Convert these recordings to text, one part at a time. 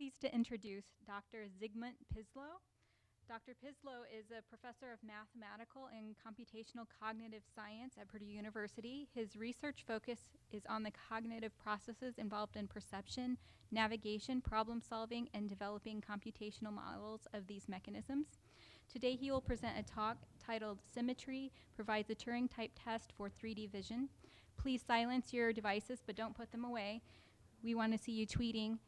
pleased to introduce Dr. Zygmunt Pislow. Dr. Pislow is a professor of mathematical and computational cognitive science at Purdue University. His research focus is on the cognitive processes involved in perception, navigation, problem solving, and developing computational models of these mechanisms. Today he will present a talk titled Symmetry Provides a Turing-type Test for 3D Vision. Please silence your devices, but don't put them away. We want to see you tweeting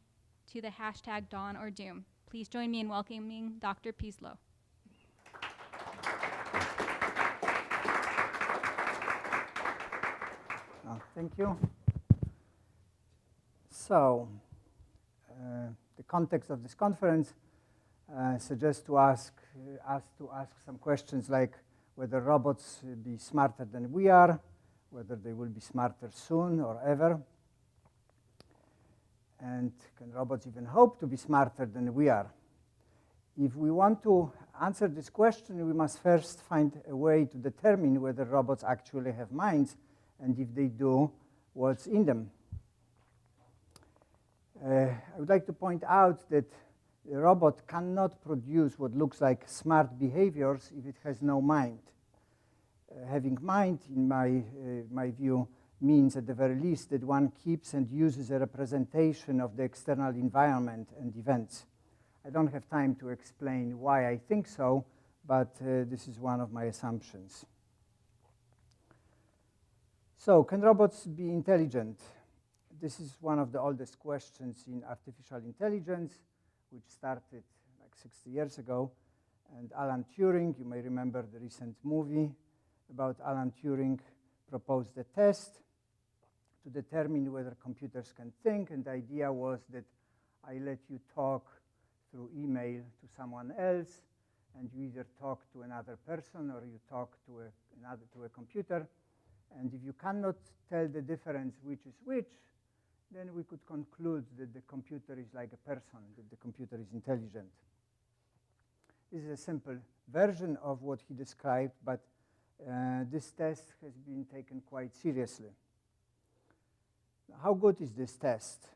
to the hashtag Dawn or Doom. Please join me in welcoming Dr. Pislow. Thank you. So, the context of this conference suggests to us to ask some questions like whether robots will be smarter than we are, whether they will be smarter soon or ever, and can robots even hope to be smarter than we are? If we want to answer this question, we must first find a way to determine whether robots actually have minds, and if they do, what's in them. I would like to point out that a robot cannot produce what looks like smart behaviors if it has no mind. Having mind, in my view, means at the very least that one keeps and uses a representation of the external environment and events. I don't have time to explain why I think so, but this is one of my assumptions. So, can robots be intelligent? This is one of the oldest questions in artificial intelligence, which started like 60 years ago. And Alan Turing, you may remember the recent movie about Alan Turing, proposed a test to determine whether computers can think. And the idea was that I let you talk through email to someone else, and you either talk to another person or you talk to a computer. And if you cannot tell the difference which is which, then we could conclude that the computer is like a person, that the computer is intelligent. This is a simple version of what he described, but this test has been taken quite seriously. How good is this test?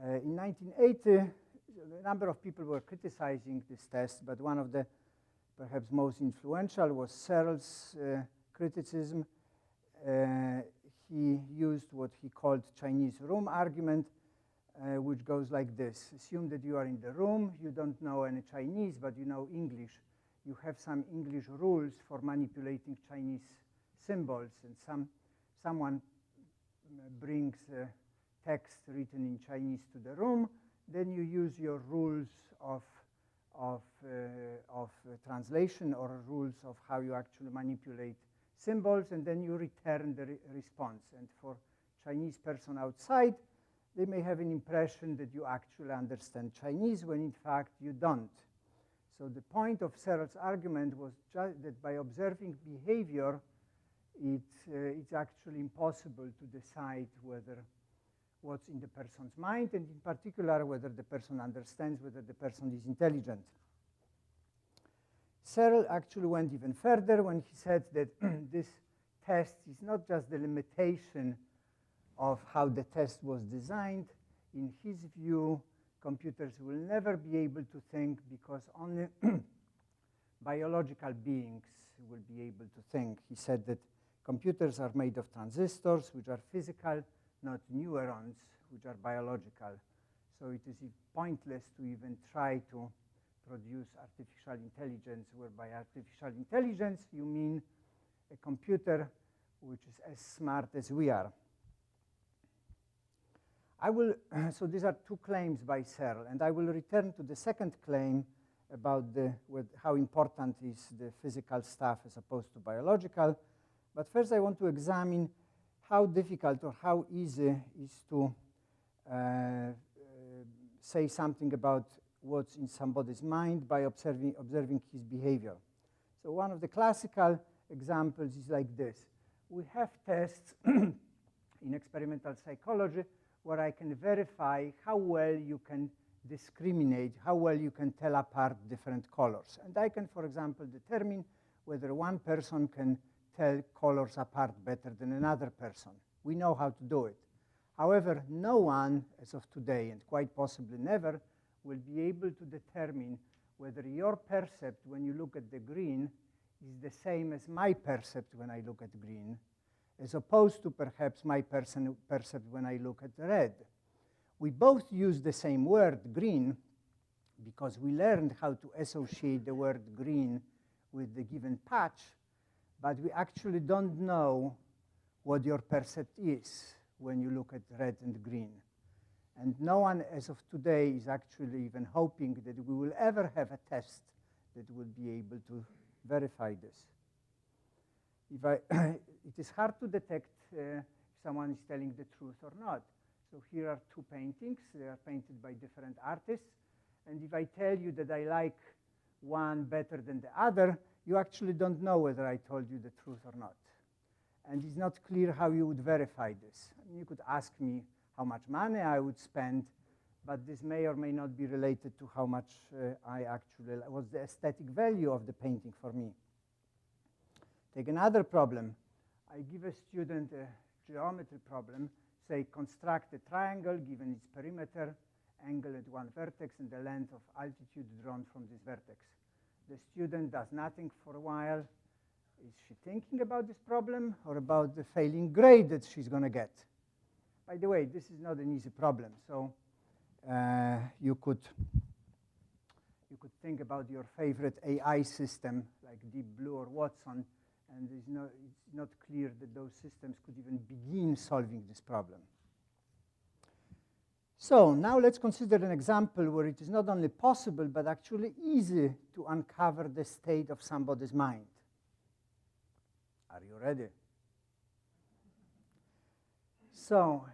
In 1980, a number of people were criticizing this test, but one of the perhaps most influential was Searle's criticism. He used what he called Chinese room argument, which goes like this. Assume that you are in the room, you don't know any Chinese, but you know English. You have some English rules for manipulating Chinese symbols, and someone brings text written in Chinese to the room, then you use your rules of translation or rules of how you actually manipulate symbols, and then you return the response. And for Chinese person outside, they may have an impression that you actually understand Chinese when in fact you don't. So the point of Searle's argument was just that by observing behavior, it's actually impossible to decide what's in the person's mind, and in particular whether the person understands, whether the person is intelligent. Searle actually went even further when he said that this test is not just the limitation of how the test was designed. In his view, computers will never be able to think because only biological beings will be able to think. He said that computers are made of transistors, which are physical, not neurons, which are biological. So it is pointless to even try to produce artificial intelligence, where by artificial intelligence you mean a computer which is as smart as we are. So these are two claims by Searle, and I will return to the second claim about how important is the physical stuff as opposed to biological. But first I want to examine how difficult or how easy is to say something about what's in somebody's mind by observing his behavior. So one of the classical examples is like this. We have tests in experimental psychology where I can verify how well you can discriminate, how well you can tell apart different colors. And I can, for example, determine whether one person can tell colors apart better than another person. We know how to do it. However, no one, as of today, and quite possibly never, will be able to determine whether your percept when you look at the green is the same as my percept when I look at green, as opposed to perhaps my percept when I look at red. We both use the same word, green, because we learned how to associate the word green with the given patch, but we actually don't know what your percept is when you look at red and green. And no one, as of today, is actually even hoping that we will ever have a test that will be able to verify this. It is hard to detect if someone is telling the truth or not. So here are two paintings. They are painted by different artists. And if I tell you that I like one better than the other, you actually don't know whether I told you the truth or not. And it's not clear how you would verify this. I mean, you could ask me how much money I would spend, but this may or may not be related to how much was the aesthetic value of the painting for me. Take another problem. I give a student a geometry problem, say construct a triangle given its perimeter, angle at one vertex, and the length of altitude drawn from this vertex. The student does nothing for a while. Is she thinking about this problem or about the failing grade that she's going to get? By the way, this is not an easy problem. So you could think about your favorite AI system like Deep Blue or Watson, and it's not clear that those systems could even begin solving this problem. So now let's consider an example where it is not only possible, but actually easy to uncover the state of somebody's mind. Are you ready? So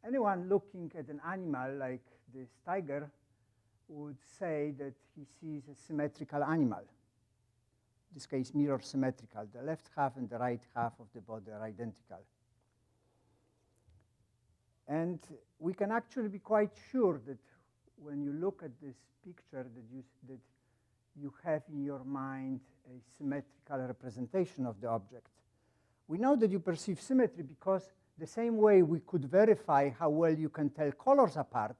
anyone looking at an animal like this tiger would say that he sees a symmetrical animal. In this case, mirror symmetrical. The left half and the right half of the body are identical. And we can actually be quite sure that when you look at this picture that you have in your mind a symmetrical representation of the object. We know that you perceive symmetry because the same way we could verify how well you can tell colors apart,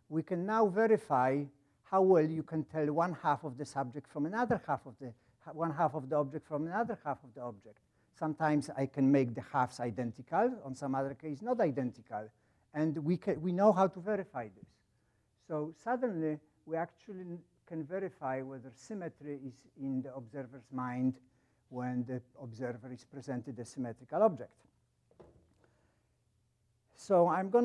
we can now verify how well you can tell one half of the subject from another half of one half of the object from another half of the object. Sometimes I can make the halves identical, on some other case not identical, and we know how to verify this. So suddenly we actually can verify whether symmetry is in the observer's mind when the observer is presented a symmetrical object. So I'm going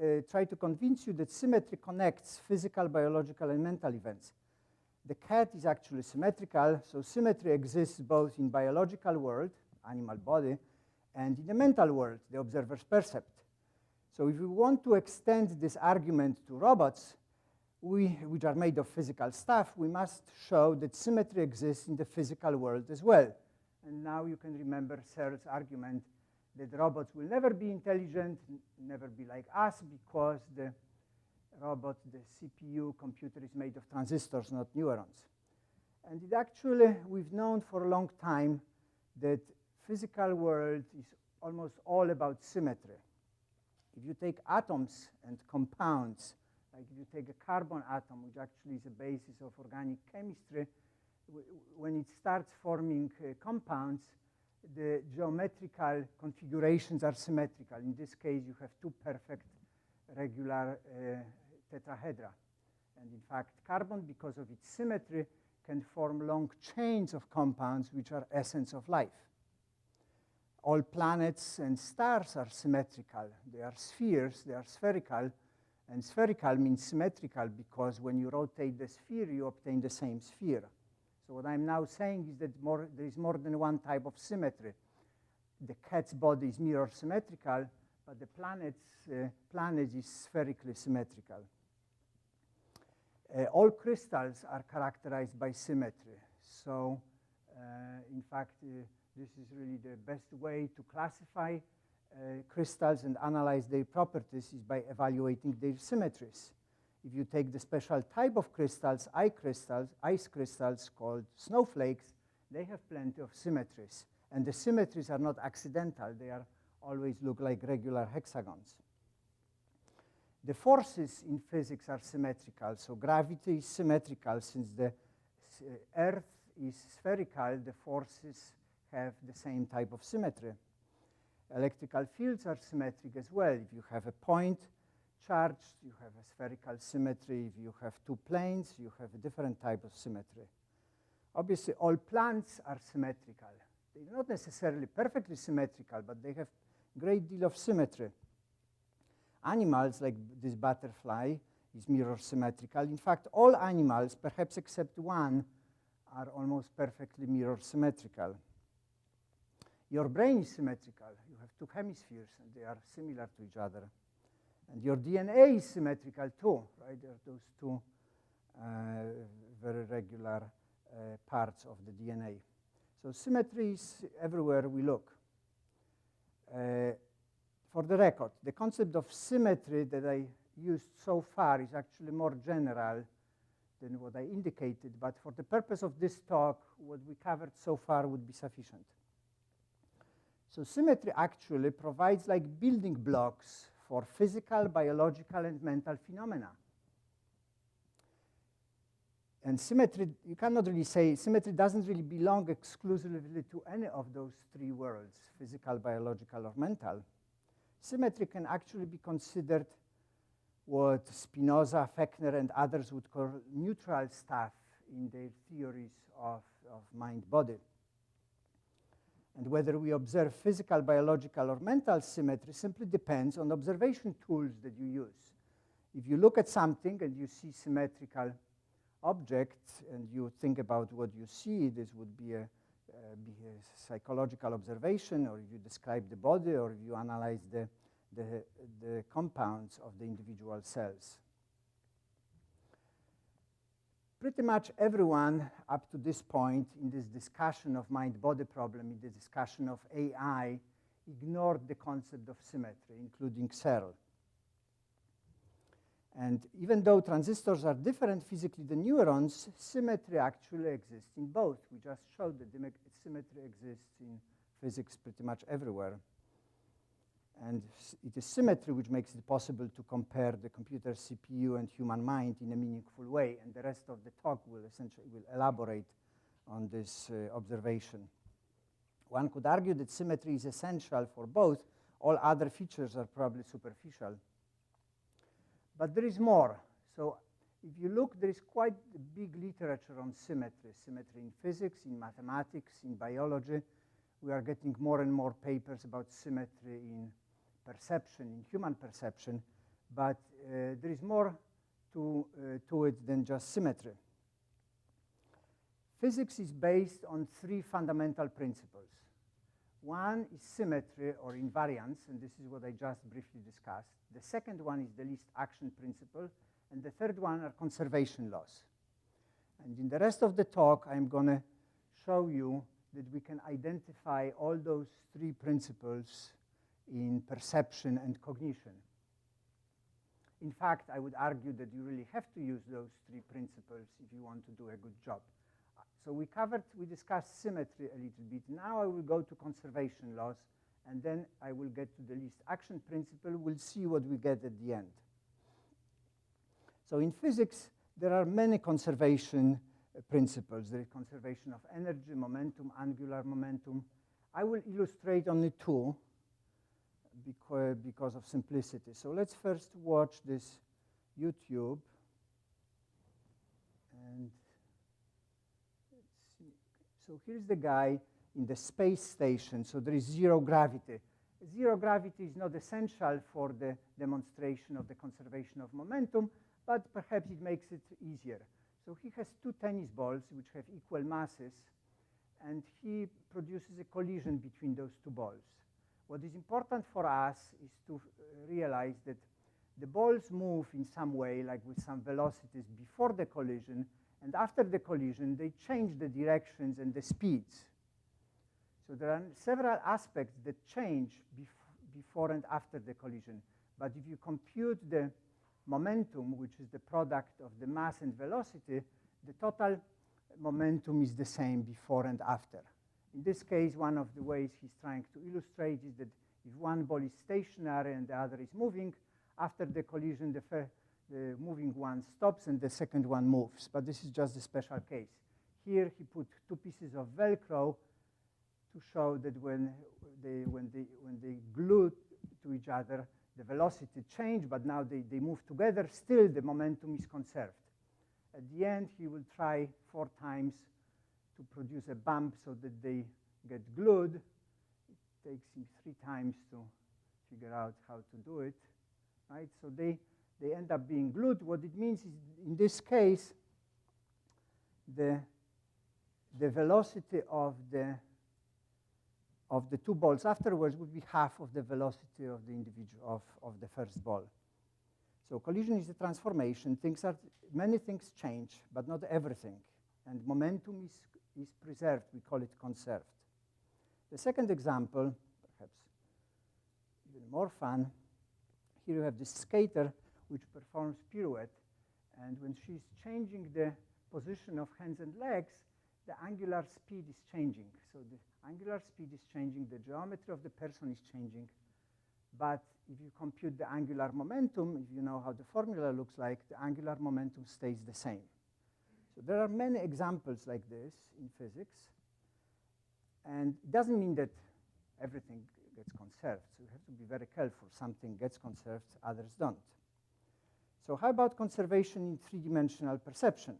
to try to convince you that symmetry connects physical, biological, and mental events. The cat is actually symmetrical, so symmetry exists both in biological world, animal body, and in the mental world, the observer's percept. So if we want to extend this argument to robots, which are made of physical stuff, we must show that symmetry exists in the physical world as well. And now you can remember Searle's argument that robots will never be intelligent, never be like us, because the robot, the CPU computer, is made of transistors, not neurons. And it actually, we've known for a long time that physical world is almost all about symmetry. If you take atoms and compounds, like if you take a carbon atom, which actually is a basis of organic chemistry, when it starts forming compounds, the geometrical configurations are symmetrical. In this case, you have two perfect regular tetrahedra. And in fact, carbon, because of its symmetry, can form long chains of compounds, which are essence of life. All planets and stars are symmetrical. They are spheres, they are spherical, and spherical means symmetrical because when you rotate the sphere, you obtain the same sphere. So what I'm now saying is that there is more than one type of symmetry. The cat's body is mirror symmetrical, but the planet is spherically symmetrical. All crystals are characterized by symmetry. So in fact, this is really the best way to classify crystals and analyze their properties is by evaluating their symmetries. If you take the special type of crystals, ice crystals called snowflakes, they have plenty of symmetries. And the symmetries are not accidental. They are always look like regular hexagons. The forces in physics are symmetrical. So gravity is symmetrical. Since the Earth is spherical, the forces have the same type of symmetry. Electrical fields are symmetric as well. If you have a point charged, you have a spherical symmetry. If you have two planes, you have a different type of symmetry. Obviously, all plants are symmetrical. They're not necessarily perfectly symmetrical, but they have a great deal of symmetry. Animals, like this butterfly, is mirror symmetrical. In fact, all animals, perhaps except one, are almost perfectly mirror symmetrical. Your brain is symmetrical. You have two hemispheres, and they are similar to each other. And your DNA is symmetrical too, right? There are those two very regular parts of the DNA. So symmetry is everywhere we look. For the record, the concept of symmetry that I used so far is actually more general than what I indicated, but for the purpose of this talk, what we covered so far would be sufficient. So symmetry actually provides like building blocks for physical, biological, and mental phenomena. And symmetry, you cannot really say, symmetry doesn't really belong exclusively to any of those three worlds, physical, biological, or mental. Symmetry can actually be considered what Spinoza, Fechner, and others would call neutral stuff in their theories of mind-body. And whether we observe physical, biological, or mental symmetry simply depends on observation tools that you use. If you look at something and you see symmetrical objects and you think about what you see, this would be a psychological observation, or if you describe the body, or if you analyze the compounds of the individual cells. Pretty much everyone up to this point in this discussion of mind-body problem, in the discussion of AI, ignored the concept of symmetry, including Searle. And even though transistors are different physically than neurons, symmetry actually exists in both. We just showed that symmetry exists in physics pretty much everywhere. And it is symmetry which makes it possible to compare the computer CPU and human mind in a meaningful way. And the rest of the talk will essentially elaborate on this observation. One could argue that symmetry is essential for both. All other features are probably superficial. But there is more. So if you look, there is quite a big literature on symmetry. Symmetry in physics, in mathematics, in biology. We are getting more and more papers about symmetry in perception, in human perception. But there is more to it than just symmetry. Physics is based on three fundamental principles. One is symmetry or invariance, and this is what I just briefly discussed. The second one is the least action principle, and the third one are conservation laws. And in the rest of the talk, I'm going to show you that we can identify all those three principles in perception and cognition. In fact, I would argue that you really have to use those three principles if you want to do a good job. So we discussed symmetry a little bit. Now I will go to conservation laws, and then I will get to the least action principle. We'll see what we get at the end. So in physics, there are many conservation principles. There is conservation of energy, momentum, angular momentum. I will illustrate only two because of simplicity. So let's first watch this YouTube. And let's see. So here's the guy in the space station. So there is zero gravity. Zero gravity is not essential for the demonstration of the conservation of momentum, but perhaps it makes it easier. So he has two tennis balls which have equal masses, and he produces a collision between those two balls. What is important for us is to realize that the balls move in some way, like with some velocities before the collision, and after the collision, they change the directions and the speeds. So there are several aspects that change before and after the collision. But if you compute the momentum, which is the product of the mass and velocity, the total momentum is the same before and after. In this case, one of the ways he's trying to illustrate is that if one ball is stationary and the other is moving, after the collision, the moving one stops and the second one moves. But this is just a special case. Here he put two pieces of Velcro to show that when they glue to each other, the velocity changed, but now they move together. Still, the momentum is conserved. At the end, he will try 4 times to produce a bump so that they get glued. It takes him 3 times to figure out how to do it, right? So they end up being glued. What it means is, in this case, the velocity of the 2 balls afterwards would be half of the velocity of the individual of the first ball. So collision is a transformation. Many things change, but not everything. And momentum is preserved. We call it conserved. The second example, perhaps even more fun, here you have this skater which performs pirouette. And when she's changing the position of hands and legs, the angular speed is changing. So the angular speed is changing, the geometry of the person is changing. But if you compute the angular momentum, if you know how the formula looks like, the angular momentum stays the same. So there are many examples like this in physics. And it doesn't mean that everything gets conserved. So you have to be very careful. Something gets conserved, others don't. So how about conservation in 3-dimensional perception?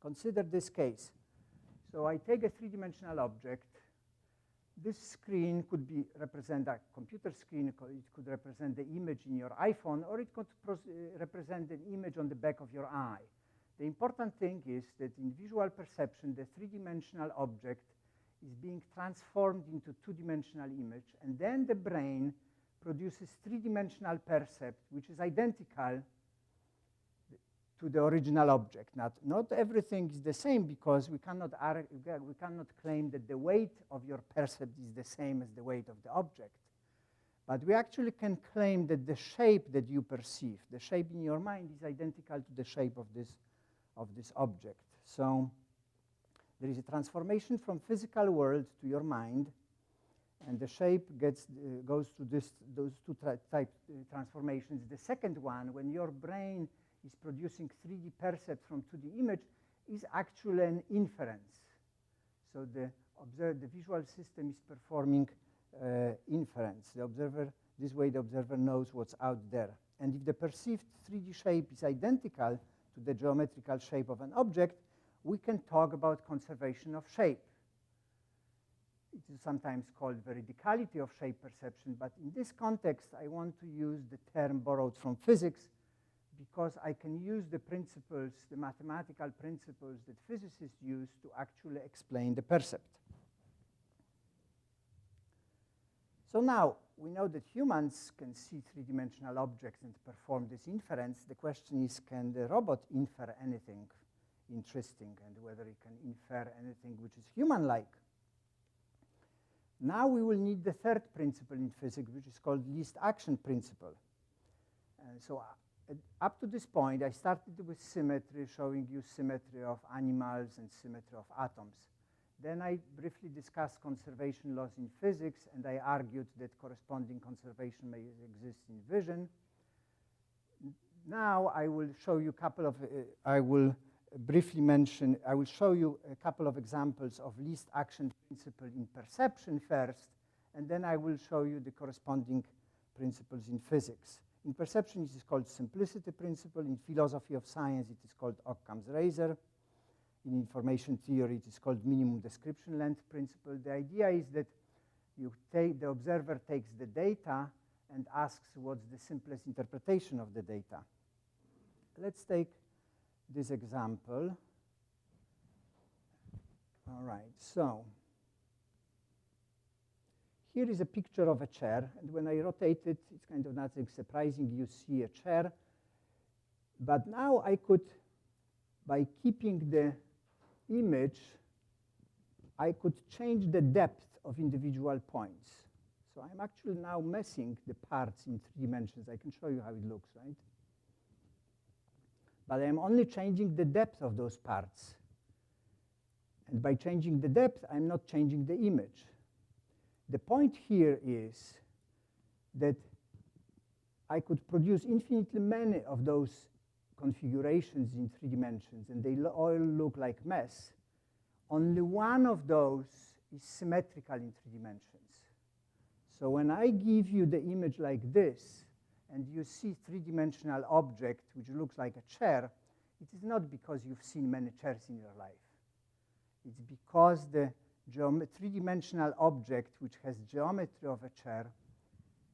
Consider this case. So I take a 3-dimensional object. This screen could represent a computer screen. It could represent the image in your iPhone, or it could represent an image on the back of your eye. The important thing is that in visual perception, the 3-dimensional object is being transformed into 2-dimensional image, and then the brain produces 3-dimensional percept, which is identical to the original object. Not everything is the same, because we cannot claim that the weight of your percept is the same as the weight of the object. But we actually can claim that the shape that you perceive, the shape in your mind, is identical to the shape of this object. So there is a transformation from physical world to your mind, and the shape goes through those two type transformations. The second one, when your brain is producing 3D percept from 2D image, is actually an inference. So the visual system is performing inference. This way the observer knows what's out there. And if the perceived 3D shape is identical to the geometrical shape of an object, we can talk about conservation of shape. It is sometimes called veridicality of shape perception, but in this context, I want to use the term borrowed from physics, because I can use the principles, the mathematical principles that physicists use to actually explain the percept. So now, we know that humans can see 3-dimensional objects and perform this inference. The question is, can the robot infer anything interesting, and whether it can infer anything which is human-like? Now we will need the third principle in physics, which is called least action principle. So up to this point, I started with symmetry, showing you symmetry of animals and symmetry of atoms. Then I briefly discussed conservation laws in physics, and I argued that corresponding conservation may exist in vision. Now I will show you I will show you a couple of examples of least action principle in perception first, and then I will show you the corresponding principles in physics. In perception, it is called simplicity principle. In philosophy of science, it is called Occam's razor. In information theory, it is called minimum description length principle. The idea is that the observer takes the data and asks what's the simplest interpretation of the data. Let's take this example. All right, so here is a picture of a chair, and when I rotate it, it's kind of nothing surprising. You see a chair. But now I could, by keeping the image, I could change the depth of individual points. So I'm actually now messing the parts in 3 dimensions. I can show you how it looks, right? But I'm only changing the depth of those parts. And by changing the depth, I'm not changing the image. The point here is that I could produce infinitely many of those configurations in 3 dimensions, and they all look like mess. Only one of those is symmetrical in 3 dimensions. So when I give you the image like this, and you see 3-dimensional object which looks like a chair, it is not because you've seen many chairs in your life. It's because the 3-dimensional object which has geometry of a chair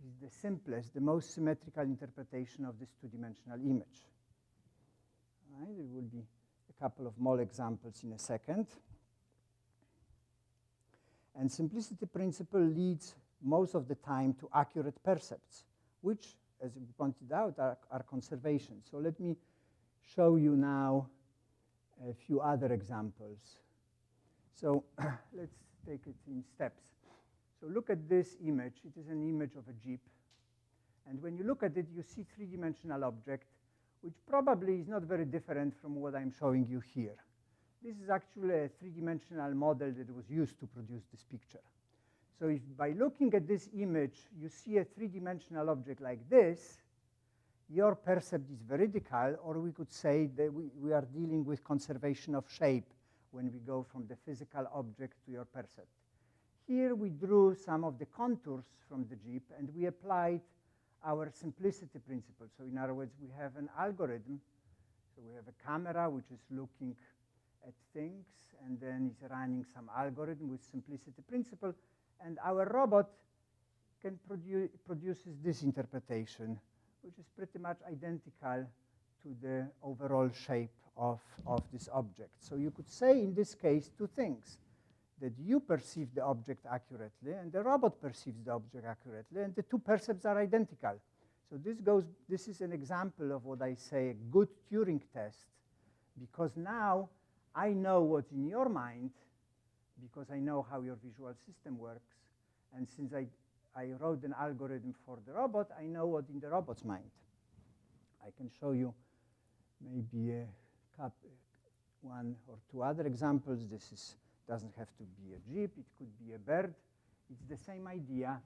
is the simplest, the most symmetrical interpretation of this 2-dimensional image. Right? There will be a couple of more examples in a second. And simplicity principle leads most of the time to accurate percepts, which, as we pointed out, are conservations. So let me show you now a few other examples. So let's take it in steps. So look at this image. It is an image of a Jeep. And when you look at it, you see 3-dimensional object, which probably is not very different from what I'm showing you here. This is actually a 3-dimensional model that was used to produce this picture. So if by looking at this image, you see a 3-dimensional object like this, your percept is veridical, or we could say that we are dealing with conservation of shape when we go from the physical object to your percept. Here we drew some of the contours from the Jeep, and we applied our simplicity principle. So in other words, we have an algorithm. So we have a camera which is looking at things, and then it's running some algorithm with simplicity principle, and our robot can produces this interpretation, which is pretty much identical to the overall shape of this object. So you could say in this case 2 things, that you perceive the object accurately and the robot perceives the object accurately, and the 2 percepts are identical. So this is an example of what I say a good Turing test, because now I know what's in your mind because I know how your visual system works, and since I wrote an algorithm for the robot, I know what's in the robot's mind. I can show you maybe one or 2 other examples. This doesn't have to be a Jeep, it could be a bird. It's the same idea.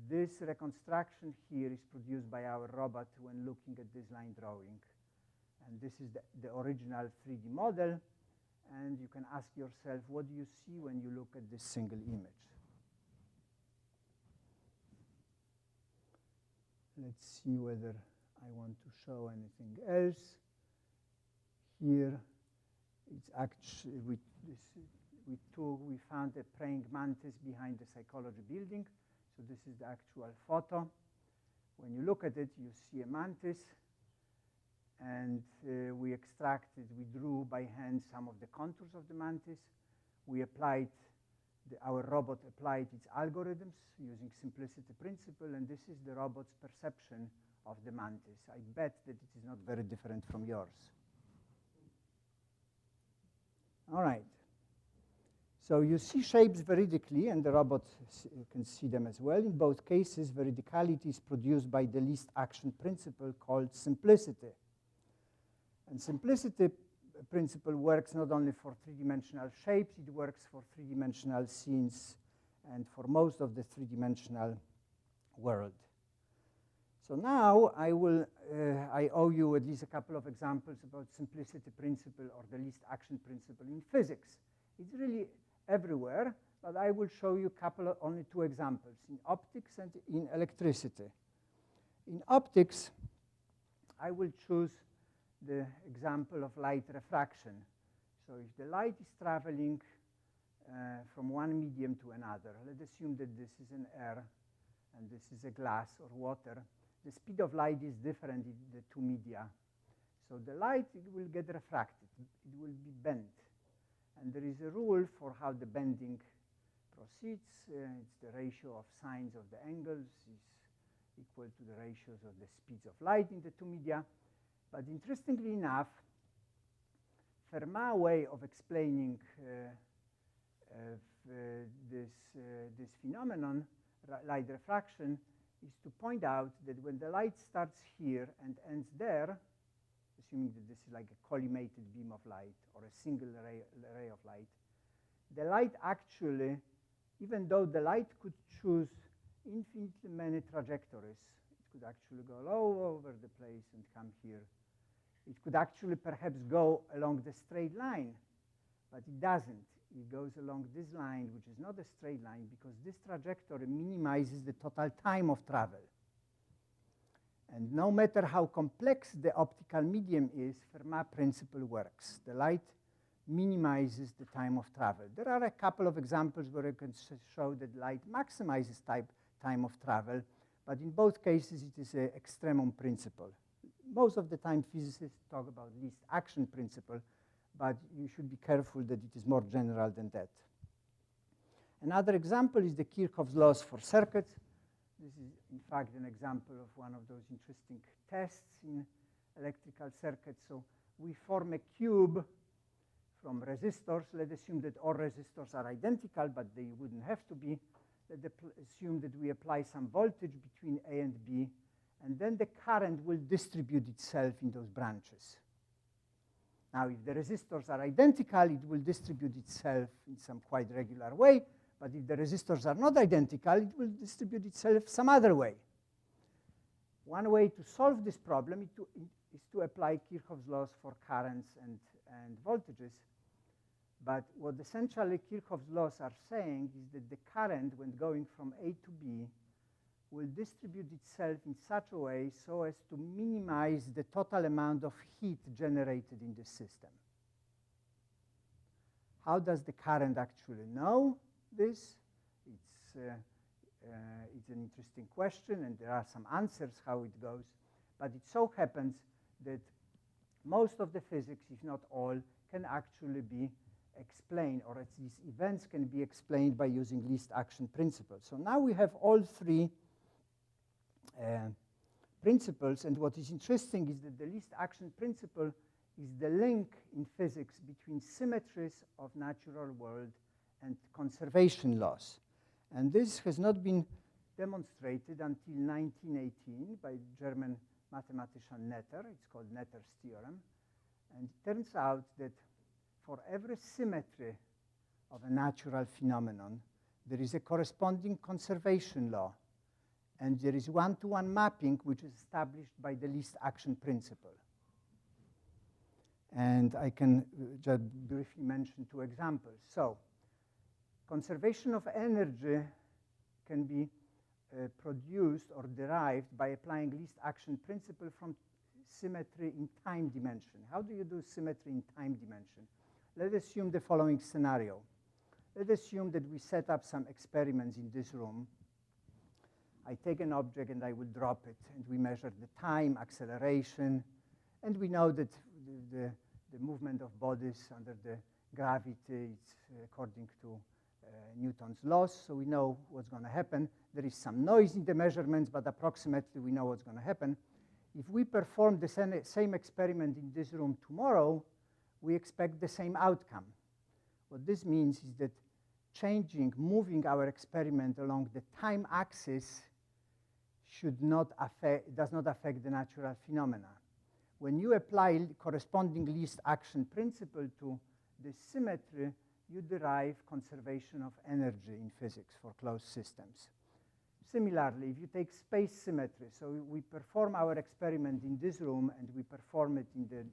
This reconstruction here is produced by our robot when looking at this line drawing. And this is the original 3D model. And you can ask yourself, what do you see when you look at this single image? Let's see whether I want to show anything else. Here, it's actually, we found a praying mantis behind the psychology building. So this is the actual photo. When you look at it, you see a mantis. And we drew by hand some of the contours of the mantis. Our robot applied its algorithms using simplicity principle, and this is the robot's perception of the mantis. I bet that it is not very different from yours. All right. So you see shapes veridically, and the robot can see them as well. In both cases, veridicality is produced by the least action principle called simplicity. And simplicity principle works not only for 3-dimensional shapes, it works for 3-dimensional scenes and for most of the 3-dimensional world. So now I owe you at least a couple of examples about simplicity principle or the least action principle in physics. It's really everywhere, but I will show you only 2 examples, in optics and in electricity. In optics, I will choose the example of light refraction. So if the light is traveling from one medium to another, let's assume that this is an air and this is a glass or water, the speed of light is different in the 2 media. So the light will get refracted, it will be bent. And there is a rule for how the bending proceeds. It's the ratio of sines of the angles is equal to the ratios of the speeds of light in the 2 media. But interestingly enough, Fermat's way of explaining this phenomenon, light refraction, is to point out that when the light starts here and ends there, assuming that this is like a collimated beam of light or a single ray of light, the light actually, even though the light could choose infinitely many trajectories. It could actually go all over the place and come here. It could actually perhaps go along the straight line, but it doesn't. It goes along this line, which is not a straight line, because this trajectory minimizes the total time of travel. And no matter how complex the optical medium is, Fermat principle works. The light minimizes the time of travel. There are a couple of examples where you can show that light maximizes time of travel, but in both cases it is an extremum principle. Most of the time physicists talk about least action principle, but you should be careful that it is more general than that. Another example is the Kirchhoff's laws for circuits. This is, in fact, an example of one of those interesting tests in electrical circuits. So we form a cube from resistors. Let's assume that all resistors are identical, but they wouldn't have to be. Let's assume that we apply some voltage between A and B, and then the current will distribute itself in those branches. Now, if the resistors are identical, it will distribute itself in some quite regular way. But if the resistors are not identical, it will distribute itself some other way. One way to solve this problem is to apply Kirchhoff's laws for currents and voltages. But what essentially Kirchhoff's laws are saying is that the current, when going from A to B, will distribute itself in such a way so as to minimize the total amount of heat generated in the system. How does the current actually know this? It's an interesting question, and there are some answers how it goes. But it so happens that most of the physics, if not all, can actually be explained, or at least events can be explained by using least action principles. So now we have all three principles, and what is interesting is that the least action principle is the link in physics between symmetries of natural world and conservation laws. And this has not been demonstrated until 1918 by German mathematician Netter. It's called Netter's theorem. And it turns out that for every symmetry of a natural phenomenon, there is a corresponding conservation law. And there is one-to-one mapping, which is established by the least action principle. And I can just briefly mention two examples. So, conservation of energy can be produced or derived by applying least action principle from symmetry in time dimension. How do you do symmetry in time dimension? Let's assume the following scenario. Let's assume that we set up some experiments in this room. I take an object and I will drop it, and we measure the time, acceleration, and we know that the movement of bodies under the gravity is according to Newton's laws, so we know what's going to happen. There is some noise in the measurements, but approximately we know what's going to happen. If we perform the same experiment in this room tomorrow, we expect the same outcome. What this means is that moving our experiment along the time axis does not affect the natural phenomena. When you apply corresponding least action principle to this symmetry, you derive conservation of energy in physics for closed systems. Similarly, if you take space symmetry, so we perform our experiment in this room and we perform it in the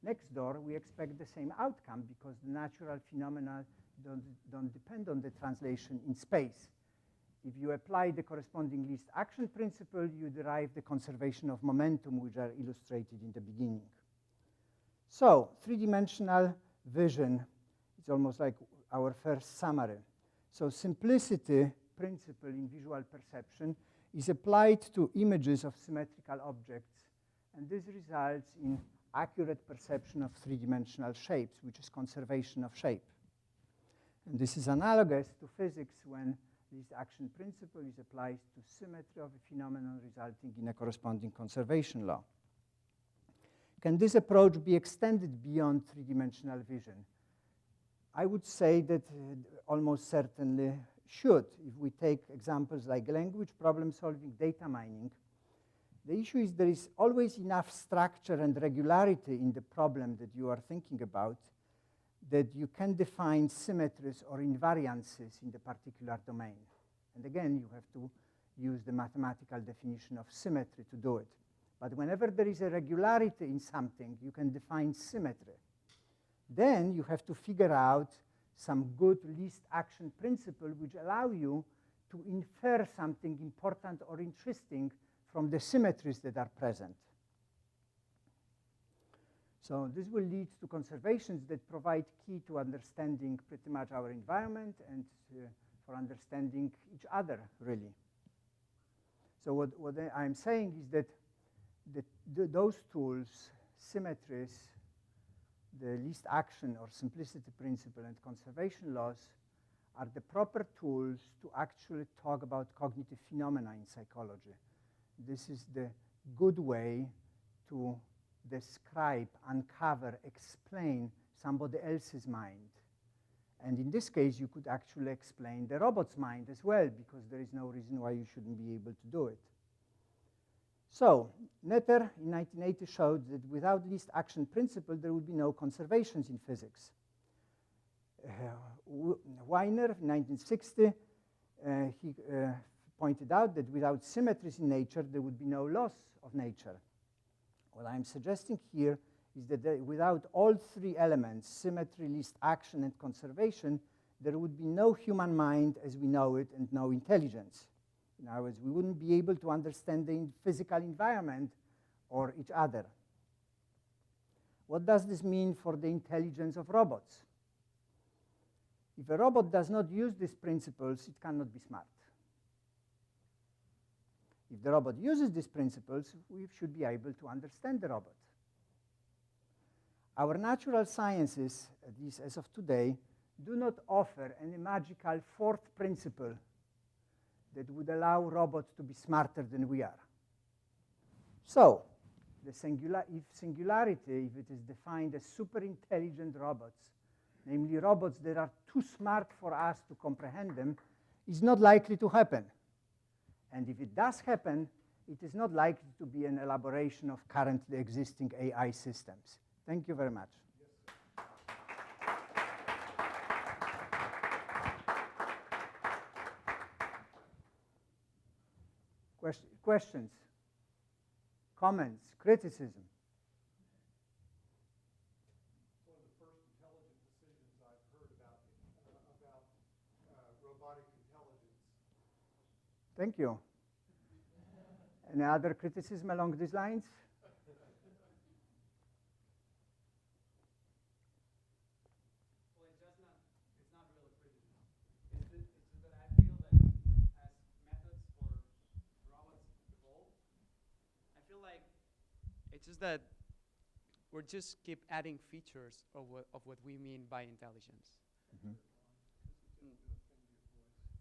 next door, we expect the same outcome because the natural phenomena don't depend on the translation in space. If you apply the corresponding least action principle, you derive the conservation of momentum, which are illustrated in the beginning. So, three-dimensional vision, it's almost like our first summary. So, simplicity principle in visual perception is applied to images of symmetrical objects, and this results in accurate perception of three-dimensional shapes, which is conservation of shape. And this is analogous to physics when least action principle is applied to symmetry of a phenomenon resulting in a corresponding conservation law. Can this approach be extended beyond three-dimensional vision? I would say that almost certainly should. If we take examples like language problem solving, data mining, the issue is there is always enough structure and regularity in the problem that you are thinking about that you can define symmetries or invariances in the particular domain. And again, you have to use the mathematical definition of symmetry to do it. But whenever there is a regularity in something, you can define symmetry. Then you have to figure out some good least action principle which allow you to infer something important or interesting from the symmetries that are present. So this will lead to conservations that provide key to understanding pretty much our environment and for understanding each other, really. So what I'm saying is that those tools, symmetries, the least action or simplicity principle and conservation laws are the proper tools to actually talk about cognitive phenomena in psychology. This is the good way to describe, uncover, explain somebody else's mind. And in this case, you could actually explain the robot's mind as well, because there is no reason why you shouldn't be able to do it. So Netter in 1980 showed that without least action principle, there would be no conservations in physics. Weiner in 1960, he pointed out that without symmetries in nature, there would be no loss of nature. What I'm suggesting here is that without all three elements, symmetry, least action, and conservation, there would be no human mind as we know it and no intelligence. In other words, we wouldn't be able to understand the physical environment or each other. What does this mean for the intelligence of robots? If a robot does not use these principles, it cannot be smart. If the robot uses these principles, we should be able to understand the robot. Our natural sciences, at least as of today, do not offer any magical fourth principle that would allow robots to be smarter than we are. So, if singularity, if it is defined as super intelligent robots, namely robots that are too smart for us to comprehend them, is not likely to happen. And if it does happen, it is not likely to be an elaboration of currently existing AI systems. Thank you very much. Questions, comments, criticism? One of the first intelligent decisions I've heard about robotic intelligence. Thank you. Any other criticism along these lines? Well, it's not really criticism. It's just that I feel that as methods for robots evolve, I feel like it's just that we're just keep adding features of what we mean by intelligence. Mm-hmm.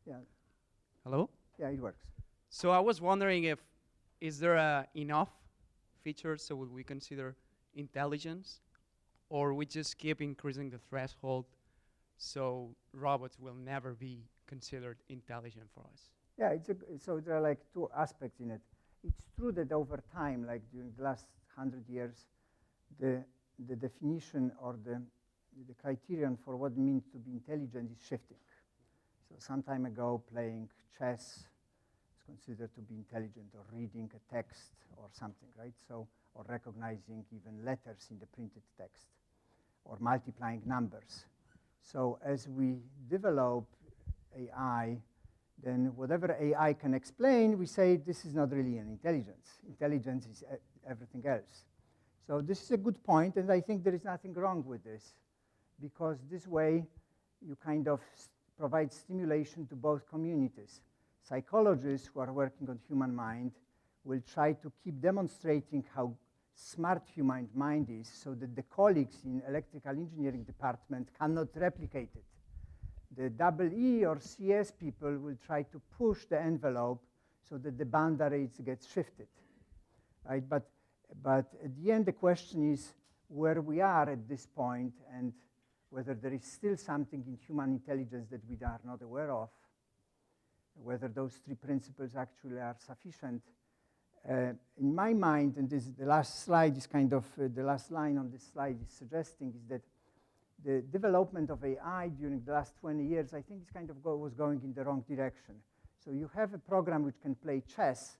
Yeah. Hello? Yeah, it works. So I was wondering is there enough features so would we consider intelligence, or we just keep increasing the threshold so robots will never be considered intelligent for us? Yeah, so there are like two aspects in it. It's true that over time, like during the last 100 years, the definition or the criterion for what it means to be intelligent is shifting. So some time ago, playing chess is considered to be intelligent, or reading a text or something, right? So, or recognizing even letters in the printed text, or multiplying numbers. So as we develop AI, then whatever AI can explain, we say this is not really an intelligence. Intelligence is everything else. So this is a good point, and I think there is nothing wrong with this, because this way you kind of provide stimulation to both communities. Psychologists who are working on human mind will try to keep demonstrating how smart human mind is so that the colleagues in electrical engineering department cannot replicate it. The EE or CS people will try to push the envelope so that the boundaries get shifted, right? But at the end, the question is where we are at this point and whether there is still something in human intelligence that we are not aware of, whether those three principles actually are sufficient. In my mind, and the last slide is kind of, the last line on this slide is suggesting is that the development of AI during the last 20 years, I think it's kind of was going in the wrong direction. So you have a program which can play chess,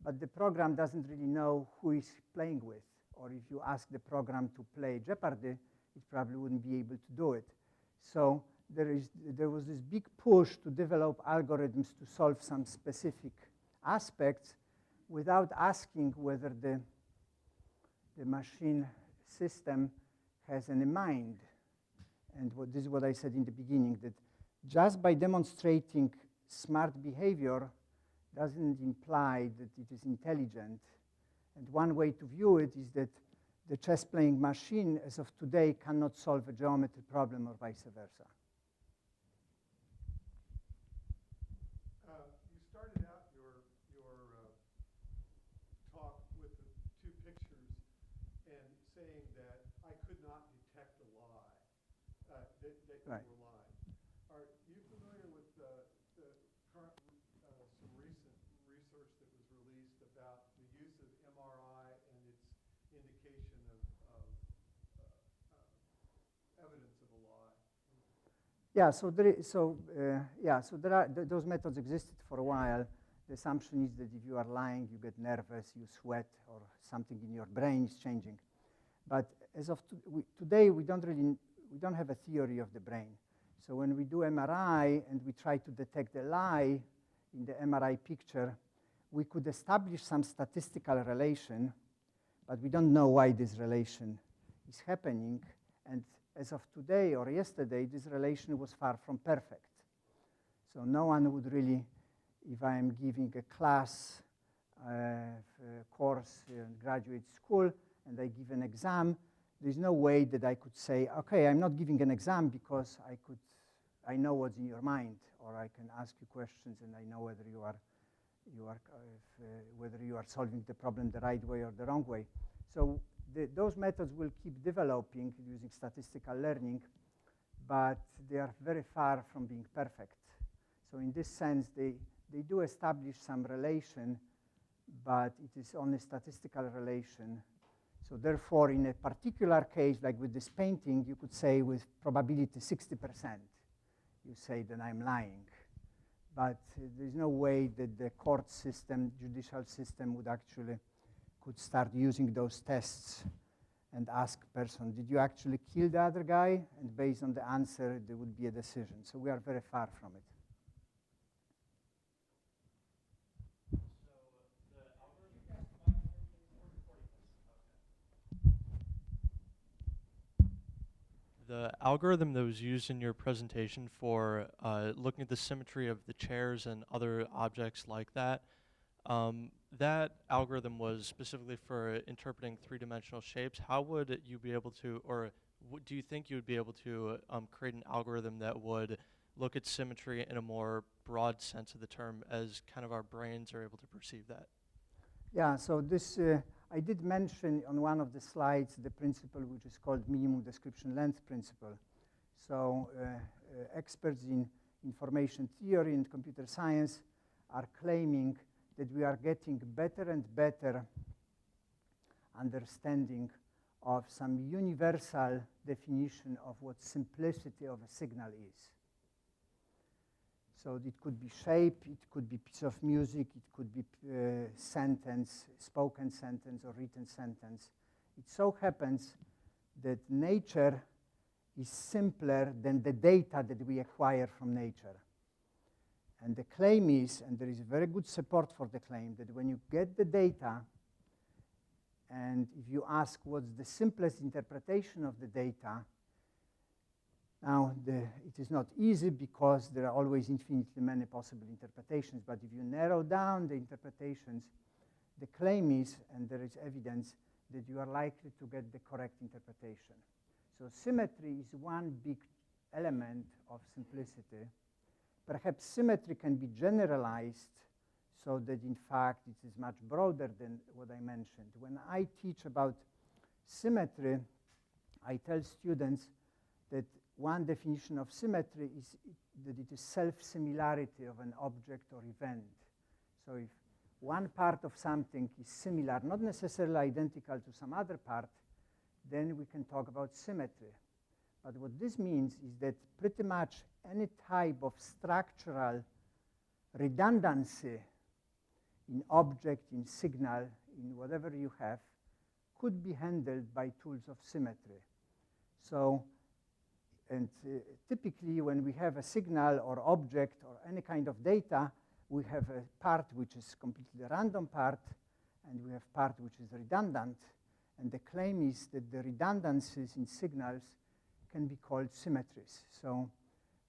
but the program doesn't really know who is playing with. Or if you ask the program to play Jeopardy, it probably wouldn't be able to do it. So there was this big push to develop algorithms to solve some specific aspects without asking whether the machine system has any mind. And this is what I said in the beginning, that just by demonstrating smart behavior doesn't imply that it is intelligent. And one way to view it is that the chess-playing machine, as of today, cannot solve a geometry problem or vice versa. You started out your talk with the two pictures and saying that I could not detect a lie, that Right. you were lying. Are you familiar with the current, some recent research that was released about the use of MRI and its indication of evidence of a lie? Yeah, so there are those methods existed for a while. The assumption is that if you are lying, you get nervous, you sweat, or something in your brain is changing. But as of today, we don't have a theory of the brain. So when we do MRI and we try to detect a lie in the MRI picture, we could establish some statistical relation, but we don't know why this relation is happening. And as of today or yesterday, this relation was far from perfect. So no one would really, if I am giving a class course in graduate school and I give an exam, there's no way that I could say, okay, I'm not giving an exam because I know what's in your mind, or I can ask you questions and I know whether whether you are solving the problem the right way or the wrong way. So those methods will keep developing using statistical learning, but they are very far from being perfect. So in this sense, they do establish some relation, but it is only statistical relation. So therefore, in a particular case, like with this painting, you could say with probability 60%, you say that I'm lying. But there's no way that the court system, judicial system could start using those tests and ask person, did you actually kill the other guy? And based on the answer, there would be a decision. So we are very far from it. The algorithm that was used in your presentation for looking at the symmetry of the chairs and other objects like that, that algorithm was specifically for interpreting three-dimensional shapes. How would you be able to, or do you think you would be able to create an algorithm that would look at symmetry in a more broad sense of the term, as kind of our brains are able to perceive that? Yeah, so this, I did mention on one of the slides the principle which is called minimum description length principle. So experts in information theory and computer science are claiming that we are getting better and better understanding of some universal definition of what simplicity of a signal is. So it could be shape, it could be piece of music, it could be sentence, spoken sentence or written sentence. It so happens that nature is simpler than the data that we acquire from nature. And the claim is, and there is very good support for the claim, that when you get the data, and if you ask what's the simplest interpretation of the data, now, it is not easy because there are always infinitely many possible interpretations, but if you narrow down the interpretations, the claim is, and there is evidence, that you are likely to get the correct interpretation. So symmetry is one big element of simplicity. Perhaps symmetry can be generalized so that, in fact, it is much broader than what I mentioned. When I teach about symmetry, I tell students that one definition of symmetry is that it is self-similarity of an object or event. So if one part of something is similar, not necessarily identical to some other part, then we can talk about symmetry. But what this means is that pretty much any type of structural redundancy in object, in signal, in whatever you have, could be handled by tools of symmetry. So, and typically when we have a signal or object or any kind of data, we have a part which is completely random part, and we have part which is redundant. And the claim is that the redundancies in signals can be called symmetries. So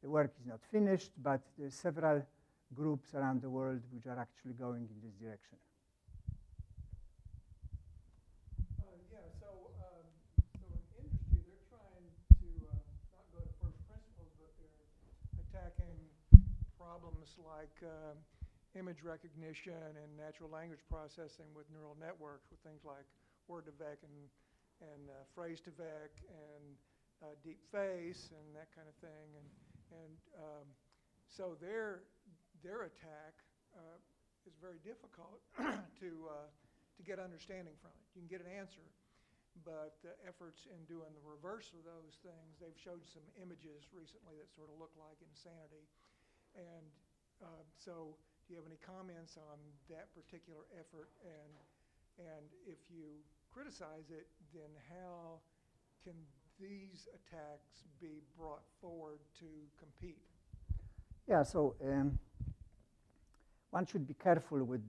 the work is not finished, but there are several groups around the world which are actually going in this direction. So in industry, they're trying to not go to first principles, but they're attacking problems like image recognition and natural language processing with neural networks, with things like word-to-vec and phrase-to-vec and deep face and that kind of thing. And so their attack is very difficult to get understanding from it. You can get an answer, but the efforts in doing the reverse of those things, they've showed some images recently that sort of look like insanity. And so do you have any comments on that particular effort? And if you criticize it, then how can these attacks be brought forward to compete? Yeah, so one should be careful with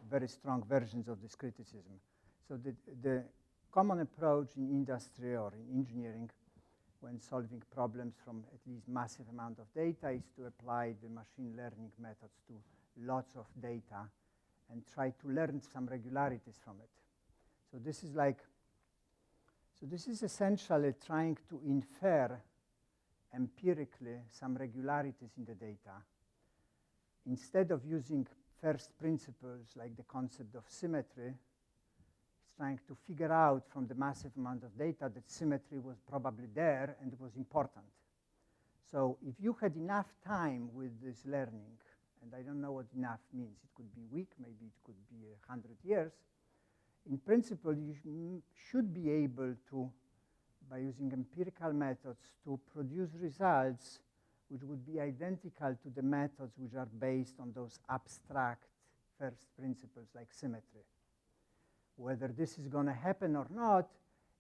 very strong versions of this criticism. So the common approach in industry or in engineering when solving problems from at least massive amount of data is to apply the machine learning methods to lots of data and try to learn some regularities from it. So this is like, so this is essentially trying to infer empirically some regularities in the data instead of using first principles like the concept of symmetry. It's trying to figure out from the massive amount of data that symmetry was probably there and it was important. So if you had enough time with this learning, and I don't know what enough means, it could be a week, maybe it could be 100 years, in principle you should be able to, by using empirical methods, to produce results which would be identical to the methods which are based on those abstract first principles like symmetry. Whether this is going to happen or not,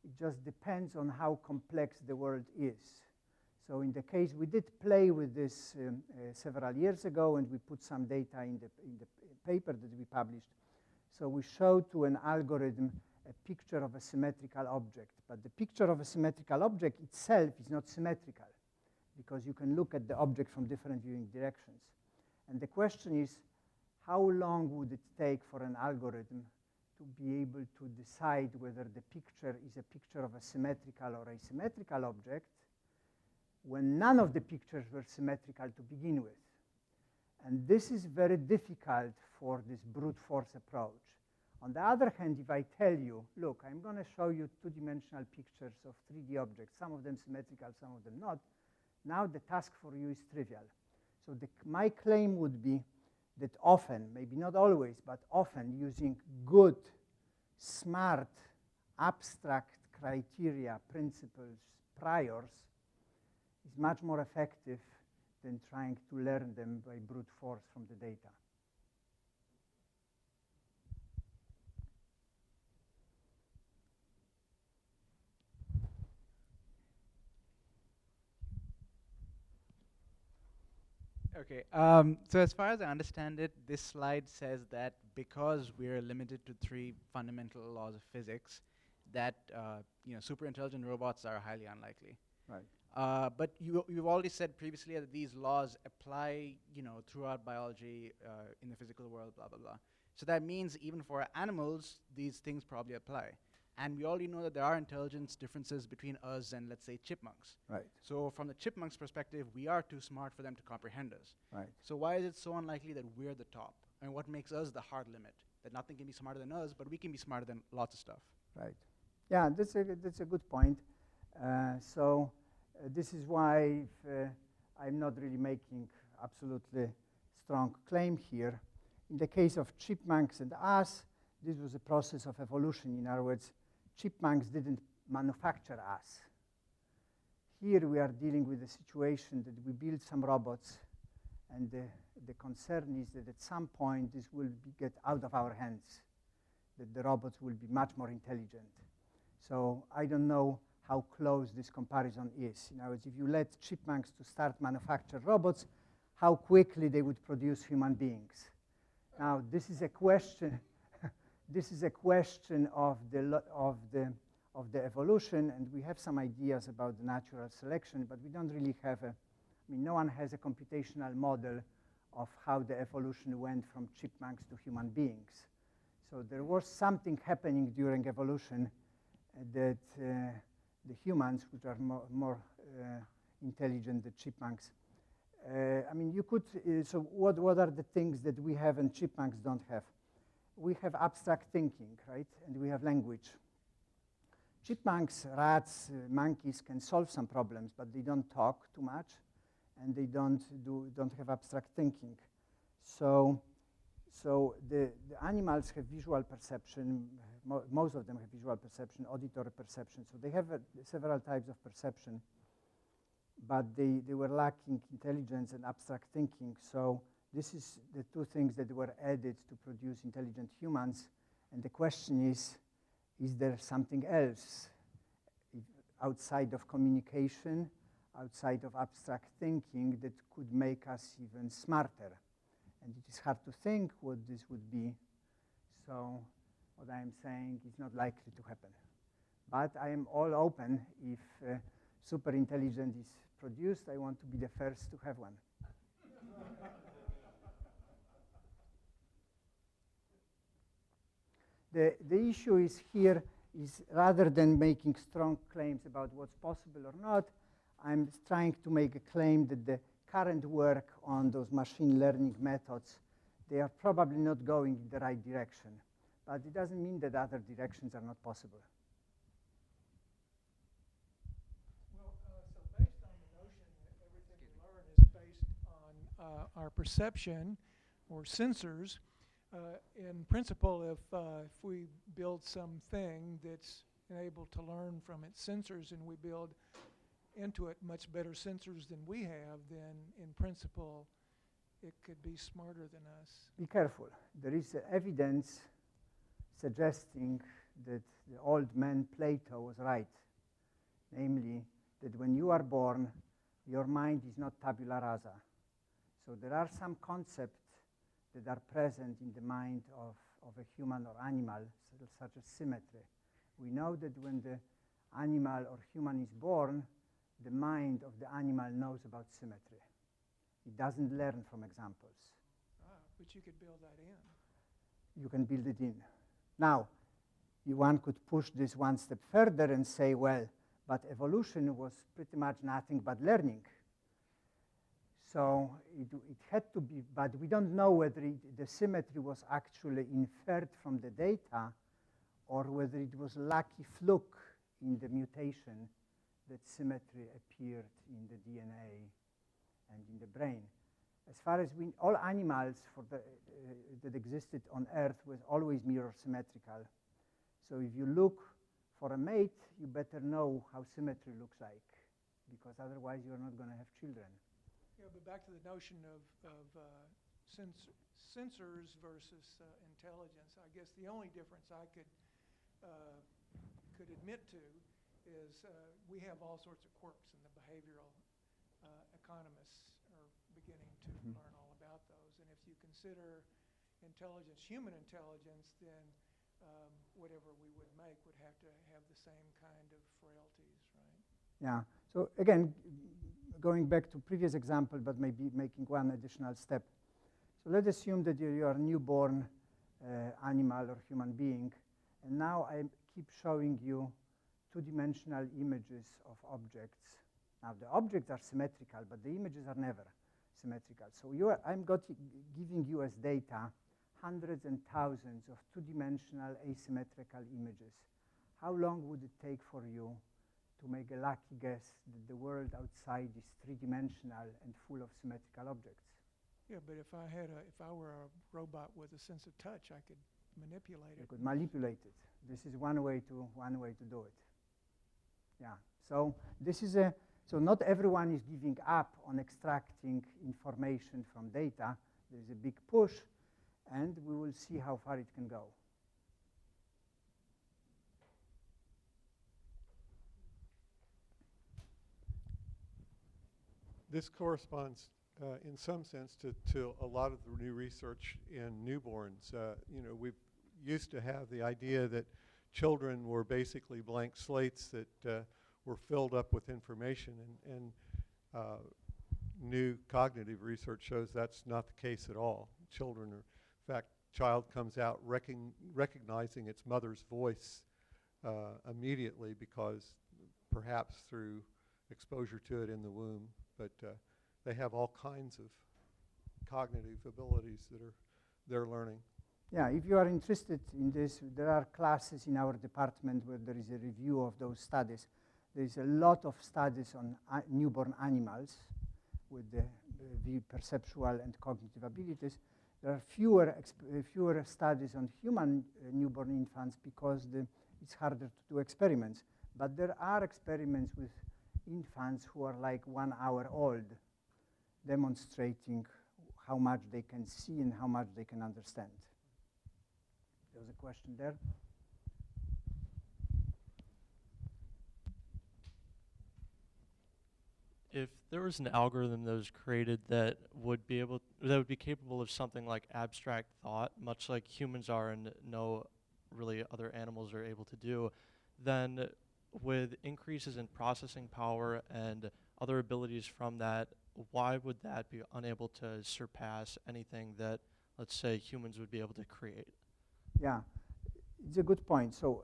it just depends on how complex the world is. So in the case, we did play with this several years ago, and we put some data in the paper that we published. So we showed to an algorithm a picture of a symmetrical object. But the picture of a symmetrical object itself is not symmetrical, because you can look at the object from different viewing directions. And the question is, how long would it take for an algorithm to be able to decide whether the picture is a picture of a symmetrical or asymmetrical object when none of the pictures were symmetrical to begin with? And this is very difficult for this brute force approach. On the other hand, if I tell you, look, I'm going to show you two-dimensional pictures of 3D objects, some of them symmetrical, some of them not, now the task for you is trivial. So my claim would be that often, maybe not always, but often using good, smart, abstract criteria, principles, priors, is much more effective than trying to learn them by brute force from the data. Okay, so as far as I understand it, this slide says that because we're limited to 3 fundamental laws of physics, that super intelligent robots are highly unlikely. Right. But you've already said previously that these laws apply, throughout biology, in the physical world, blah blah blah. So that means even for animals, these things probably apply. And we already know that there are intelligence differences between us and, let's say, chipmunks. Right. So from the chipmunks' perspective, we are too smart for them to comprehend us. Right. So why is it so unlikely that we're the top? And what makes us the hard limit? That nothing can be smarter than us, but we can be smarter than lots of stuff. Right. Yeah, that's a good point. This is why I'm not really making absolutely strong claim here. In the case of chipmunks and us, this was a process of evolution. In other words, chipmunks didn't manufacture us. Here we are dealing with a situation that we build some robots, and the the concern is that at some point this will get out of our hands, that the robots will be much more intelligent. So I don't know how close this comparison is. In other words, if you let chipmunks to start manufacture robots, how quickly they would produce human beings. Now, this is a question. This is a question of the evolution, and we have some ideas about the natural selection, but we don't really have a. I mean, no one has a computational model of how the evolution went from chipmunks to human beings. So there was something happening during evolution that the humans, which are more intelligent than chipmunks. I mean, you could, so what are the things that we have and chipmunks don't have? We have abstract thinking, right? And we have language. Chipmunks, rats, monkeys can solve some problems, but they don't talk too much, and they don't have abstract thinking. So the animals have visual perception. Most of them have visual perception, auditory perception. So they have several types of perception, but they were lacking intelligence and abstract thinking. So this is the two things that were added to produce intelligent humans. And the question is there something else outside of communication, outside of abstract thinking, that could make us even smarter? And it is hard to think what this would be. So what I am saying is not likely to happen. But I am all open. If super intelligence is produced, I want to be the first to have one. The issue is here is, rather than making strong claims about what's possible or not, I'm trying to make a claim that the current work on those machine learning methods, they are probably not going in the right direction. But it doesn't mean that other directions are not possible. Well, so based on the notion that everything we learn is based on our perception or sensors, in principle, if we build something that's able to learn from its sensors and we build into it much better sensors than we have, then in principle, it could be smarter than us. Be careful. There is evidence suggesting that the old man Plato was right, namely that when you are born, your mind is not tabula rasa. So there are some concepts that are present in the mind of a human or animal, such as symmetry. We know that when the animal or human is born, the mind of the animal knows about symmetry. It doesn't learn from examples. But you could build that in. You can build it in. Now, one could push this one step further and say, well, but evolution was pretty much nothing but learning. So it had to be, but we don't know whether the symmetry was actually inferred from the data or whether it was lucky fluke in the mutation that symmetry appeared in the DNA and in the brain. As far as all animals that existed on Earth was always mirror symmetrical. So if you look for a mate, you better know how symmetry looks like, because otherwise you're not going to have children. Yeah, but back to the notion of sensors versus intelligence, I guess the only difference I could admit to is we have all sorts of quirks, and the behavioral economists are beginning to learn all about those. And if you consider intelligence, human intelligence, then whatever we would make would have to have the same kind of frailties, right? Yeah. So again, going back to previous example, but maybe making one additional step. So let's assume that you are a newborn animal or human being, and now I keep showing you two-dimensional images of objects. Now the objects are symmetrical, but the images are never symmetrical. So I'm giving you as data hundreds and thousands of two-dimensional asymmetrical images. How long would it take for you to make a lucky guess that the world outside is three-dimensional and full of symmetrical objects? Yeah, but if I were a robot with a sense of touch, I could manipulate it. You could manipulate it. This is one way to do it. Yeah. So this is So not everyone is giving up on extracting information from data. There is a big push, and we will see how far it can go. This corresponds, in some sense, to a lot of the new research in newborns. You know, we used to have the idea that children were basically blank slates that were filled up with information, and new cognitive research shows that's not the case at all. Children are, in fact, child comes out recognizing its mother's voice immediately, because perhaps through exposure to it in the womb, but they have all kinds of cognitive abilities that they're learning. Yeah, if you are interested in this, there are classes in our department where there is a review of those studies. There is a lot of studies on newborn animals with the perceptual and cognitive abilities. There are fewer studies on human newborn infants because it's harder to do experiments. But there are experiments with infants who are like 1 hour old, demonstrating how much they can see and how much they can understand. There was a question there. If there was an algorithm that was created that would be capable of something like abstract thought, much like humans are and no really other animals are able to do, then with increases in processing power and other abilities from that, why would that be unable to surpass anything that, let's say, humans would be able to create? Yeah, it's a good point. So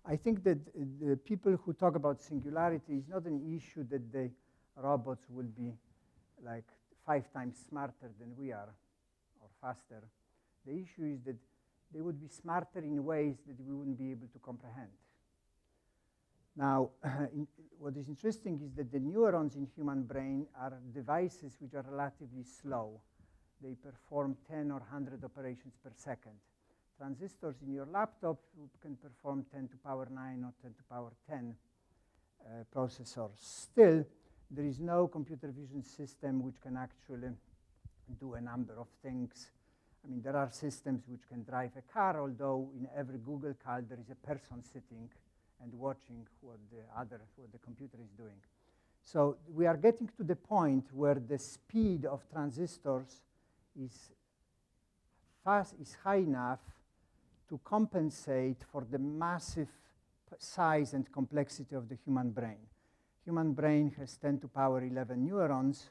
I think that the people who talk about singularity is not an issue that the robots will be like 5 times smarter than we are or faster. The issue is that they would be smarter in ways that we wouldn't be able to comprehend. Now, what is interesting is that the neurons in human brain are devices which are relatively slow. They perform 10 or 100 operations per second. Transistors in your laptop can perform 10 to power 9 or 10 to power 10 processors. Still, there is no computer vision system which can actually do a number of things. I mean, there are systems which can drive a car, although in every Google car there is a person sitting and watching what the computer is doing. So we are getting to the point where the speed of transistors is high enough to compensate for the massive size and complexity of the human brain. Human brain has 10 to power 11 neurons,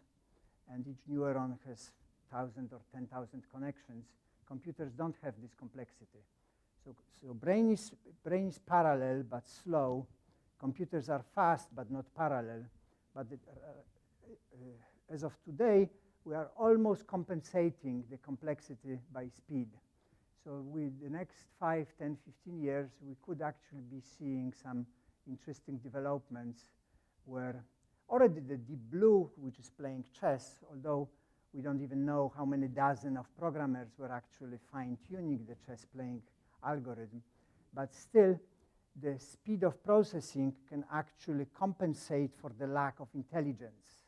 and each neuron has 1,000 or 10,000 connections. Computers don't have this complexity. So brain is parallel but slow. Computers are fast but not parallel. But as of today, we are almost compensating the complexity by speed. So with the next 5, 10, 15 years, we could actually be seeing some interesting developments where already the Deep Blue, which is playing chess, although we don't even know how many dozen of programmers were actually fine-tuning the chess-playing algorithm, but still the speed of processing can actually compensate for the lack of intelligence.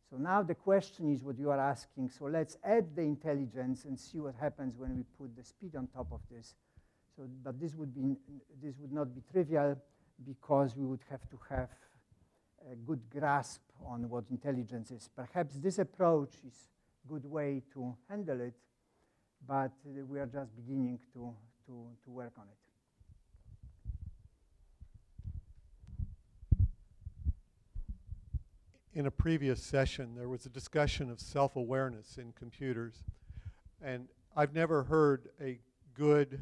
So now the question is what you are asking. So let's add the intelligence and see what happens when we put the speed on top of this. So, but this would not be trivial, because we would have to have a good grasp on what intelligence is. Perhaps this approach is a good way to handle it, but we are just beginning to work on it. In a previous session, there was a discussion of self-awareness in computers, and I've never heard a good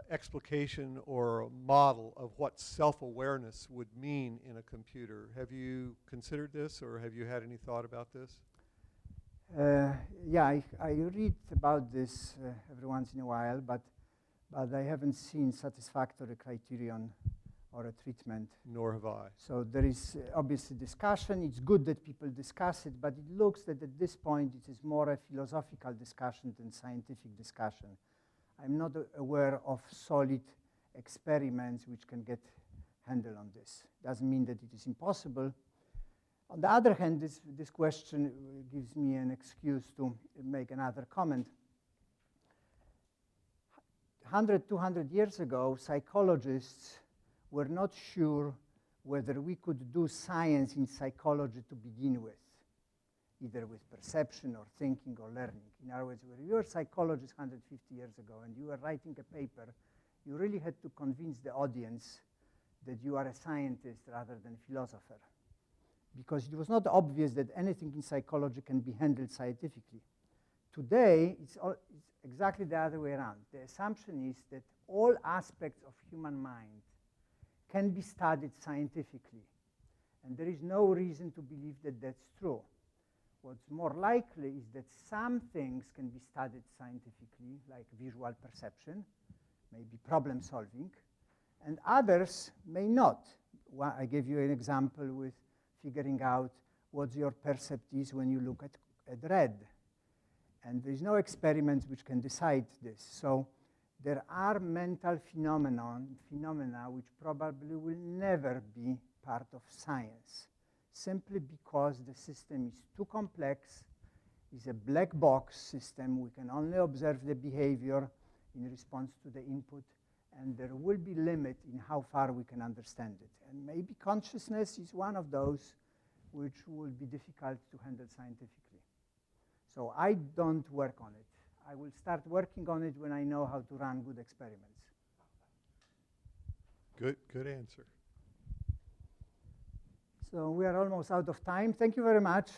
explication or a model of what self-awareness would mean in a computer. Have you considered this, or have you had any thought about this? Yeah, I read about this every once in a while, but I haven't seen satisfactory criterion or a treatment. Nor have I. So there is obviously discussion. It's good that people discuss it, but it looks that at this point it is more a philosophical discussion than scientific discussion. I'm not aware of solid experiments which can get handle on this. Doesn't mean that it is impossible, On the other hand, this question gives me an excuse to make another comment. 100, 200 years ago, psychologists were not sure whether we could do science in psychology to begin with, either with perception or thinking or learning. In other words, when you were a psychologist 150 years ago and you were writing a paper, you really had to convince the audience that you are a scientist rather than a philosopher, because it was not obvious that anything in psychology can be handled scientifically. Today, it's exactly the other way around. The assumption is that all aspects of human mind can be studied scientifically, and there is no reason to believe that that's true. What's more likely is that some things can be studied scientifically, like visual perception, maybe problem solving, and others may not. I gave you an example with figuring out what your percept is when you look at red. And there's no experiments which can decide this. So there are mental phenomena which probably will never be part of science, simply because the system is too complex, is a black box system. We can only observe the behavior in response to the input, and there will be limit in how far we can understand it. And maybe consciousness is one of those which will be difficult to handle scientifically. So I don't work on it. I will start working on it when I know how to run good experiments. Good answer. So we are almost out of time. Thank you very much.